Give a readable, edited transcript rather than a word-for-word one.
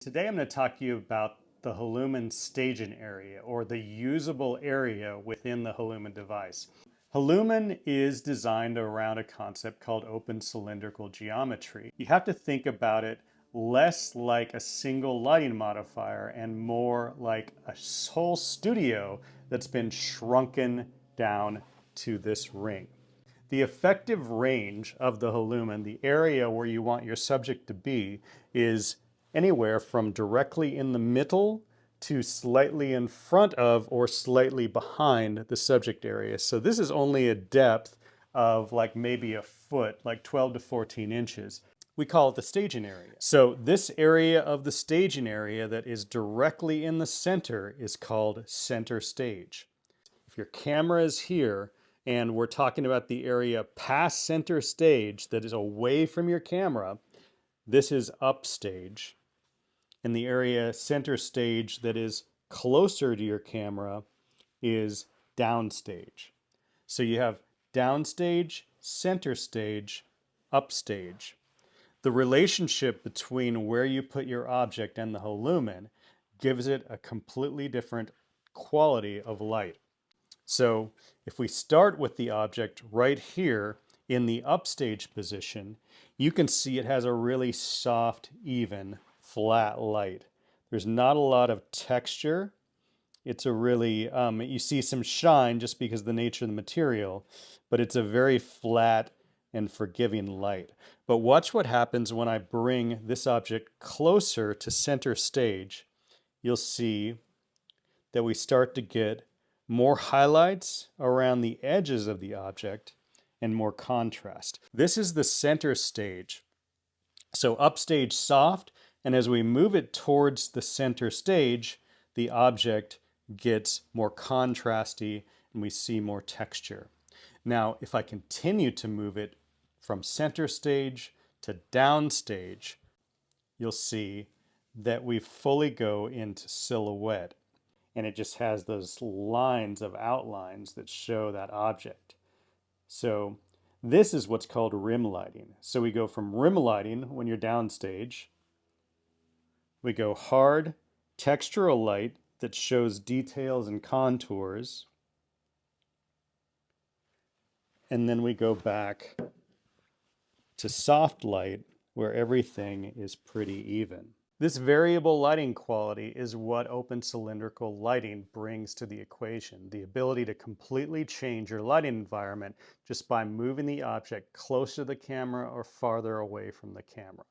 Today I'm going to talk to you about the Halumin staging area, or the usable area within the Halumin device. Halumin is designed around a concept called open cylindrical geometry. You have to think about it less like a single lighting modifier and more like a whole studio that's been shrunken down to this ring. The effective range of the Halumin, the area where you want your subject to be, is anywhere from directly in the middle to slightly in front of or slightly behind the subject area. So this is only a depth of like maybe a foot, like 12 to 14 inches. We call it the staging area. So this area of the staging area that is directly in the center is called center stage. If your camera is here and we're talking about the area past center stage that is away from your camera, this is upstage. And the area center stage that is closer to your camera is downstage. So you have downstage, center stage, upstage. The relationship between where you put your object and the Halumin gives it a completely different quality of light. So if we start with the object right here in the upstage position, you can see it has a really soft, even, flat light. There's not a lot of texture. It's a really, you see some shine just because of the nature of the material, but it's a very flat and forgiving light. But watch what happens when I bring this object closer to center stage. You'll see that we start to get more highlights around the edges of the object and more contrast. This is the center stage. So upstage soft, and as we move it towards the center stage, the object gets more contrasty and we see more texture. Now, if I continue to move it from center stage to downstage, you'll see that we fully go into silhouette. And it just has those lines of outlines that show that object. So this is what's called rim lighting. So we go from rim lighting when you're downstage. We go hard textural light that shows details and contours. And then we go back to soft light where everything is pretty even. This variable lighting quality is what open cylindrical lighting brings to the equation, the ability to completely change your lighting environment just by moving the object closer to the camera or farther away from the camera.